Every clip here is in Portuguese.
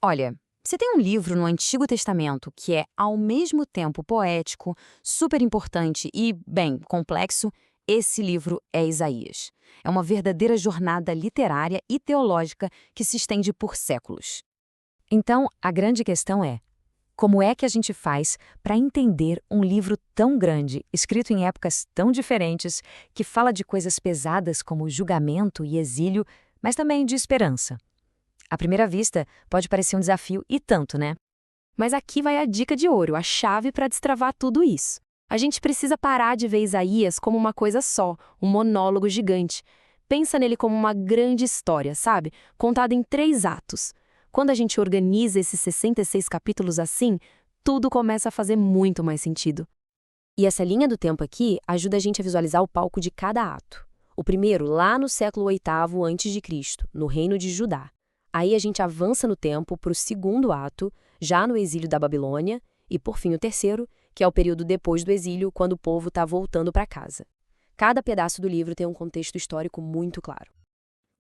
Olha, você tem um livro no Antigo Testamento que é, ao mesmo tempo, poético, super importante e, bem, complexo. Esse livro é Isaías. É uma verdadeira jornada literária e teológica que se estende por séculos. Então, a grande questão é: como é que a gente faz para entender um livro tão grande, escrito em épocas tão diferentes, que fala de coisas pesadas como julgamento e exílio, mas também de esperança? À primeira vista, pode parecer um desafio e tanto, né? Mas aqui vai a dica de ouro, a chave para destravar tudo isso. A gente precisa parar de ver Isaías como uma coisa só, um monólogo gigante. Pensa nele como uma grande história, sabe? Contada em 3 atos. Quando a gente organiza esses 66 capítulos assim, tudo começa a fazer muito mais sentido. E essa linha do tempo aqui ajuda a gente a visualizar o palco de cada ato. O primeiro, lá no século VIII a.C., no reino de Judá. Aí a gente avança no tempo para o segundo ato, já no exílio da Babilônia, e por fim o terceiro, que é o período depois do exílio, quando o povo está voltando para casa. Cada pedaço do livro tem um contexto histórico muito claro.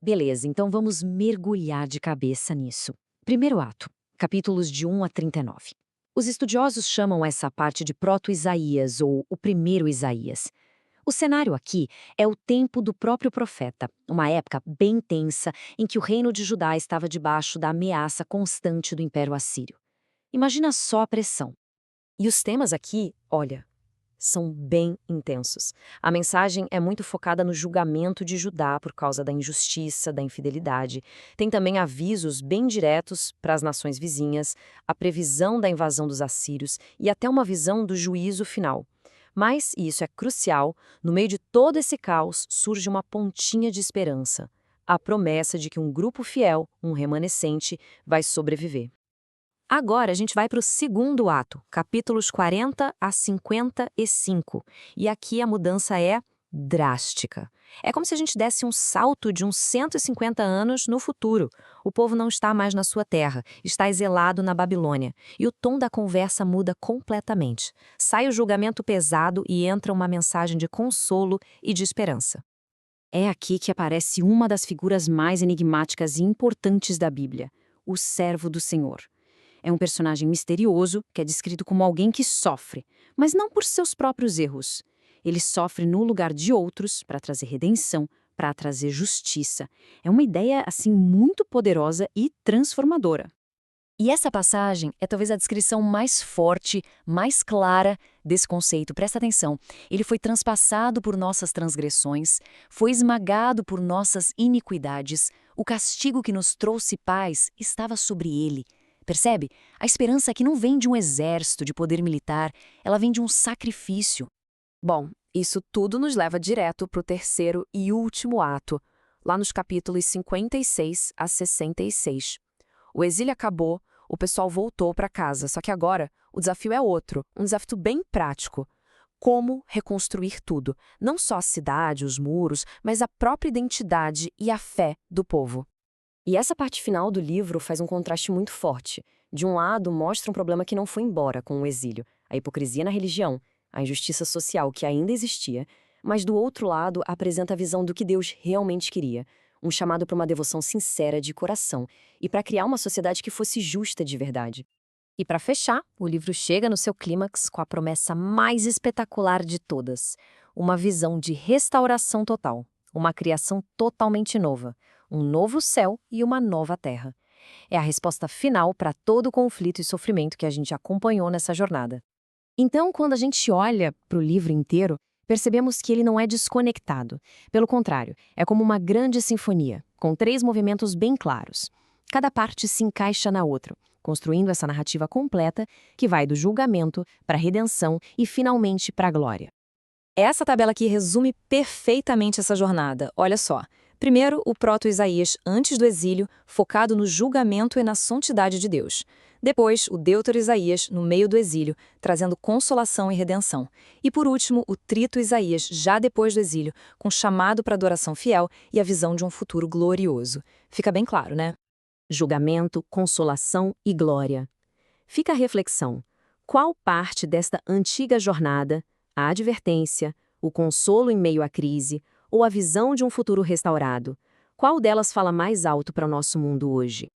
Beleza, então vamos mergulhar de cabeça nisso. Primeiro ato, capítulos de 1 a 39. Os estudiosos chamam essa parte de Proto-Isaías ou o primeiro Isaías. O cenário aqui é o tempo do próprio profeta, uma época bem tensa em que o reino de Judá estava debaixo da ameaça constante do Império Assírio. Imagina só a pressão. E os temas aqui, olha, são bem intensos. A mensagem é muito focada no julgamento de Judá por causa da injustiça, da infidelidade. Tem também avisos bem diretos para as nações vizinhas, a previsão da invasão dos assírios e até uma visão do juízo final. Mas, e isso é crucial, no meio de todo esse caos surge uma pontinha de esperança. A promessa de que um grupo fiel, um remanescente, vai sobreviver. Agora a gente vai para o segundo ato, capítulos 40 a 55. E aqui a mudança é drástica. É como se a gente desse um salto de uns 150 anos no futuro. O povo não está mais na sua terra, está exilado na Babilônia. E o tom da conversa muda completamente. Sai o julgamento pesado e entra uma mensagem de consolo e de esperança. É aqui que aparece uma das figuras mais enigmáticas e importantes da Bíblia, o servo do Senhor. É um personagem misterioso que é descrito como alguém que sofre, mas não por seus próprios erros. Ele sofre no lugar de outros para trazer redenção, para trazer justiça. É uma ideia, assim, muito poderosa e transformadora. E essa passagem é talvez a descrição mais forte, mais clara desse conceito. Presta atenção. Ele foi transpassado por nossas transgressões, foi esmagado por nossas iniquidades. O castigo que nos trouxe paz estava sobre ele. Percebe? A esperança aqui não vem de um exército, de poder militar, ela vem de um sacrifício. Bom, isso tudo nos leva direto para o terceiro e último ato, lá nos capítulos 56 a 66. O exílio acabou, o pessoal voltou para casa, só que agora o desafio é outro, um desafio bem prático. Como reconstruir tudo, não só a cidade, os muros, mas a própria identidade e a fé do povo. E essa parte final do livro faz um contraste muito forte. De um lado, mostra um problema que não foi embora com o exílio, a hipocrisia na religião, a injustiça social que ainda existia, mas do outro lado apresenta a visão do que Deus realmente queria, um chamado para uma devoção sincera de coração e para criar uma sociedade que fosse justa de verdade. E para fechar, o livro chega no seu clímax com a promessa mais espetacular de todas, uma visão de restauração total, uma criação totalmente nova, um novo céu e uma nova terra. É a resposta final para todo o conflito e sofrimento que a gente acompanhou nessa jornada. Então, quando a gente olha para o livro inteiro, percebemos que ele não é desconectado. Pelo contrário, é como uma grande sinfonia, com 3 movimentos bem claros. Cada parte se encaixa na outra, construindo essa narrativa completa que vai do julgamento para a redenção e, finalmente, para a glória. Essa tabela aqui resume perfeitamente essa jornada. Olha só. Primeiro, o proto-Isaías antes do exílio, focado no julgamento e na santidade de Deus. Depois, o Deutero-Isaías no meio do exílio, trazendo consolação e redenção. E por último, o Trito-Isaías já depois do exílio, com chamado para adoração fiel e a visão de um futuro glorioso. Fica bem claro, né? Julgamento, consolação e glória. Fica a reflexão. Qual parte desta antiga jornada, a advertência, o consolo em meio à crise, ou a visão de um futuro restaurado? Qual delas fala mais alto para o nosso mundo hoje?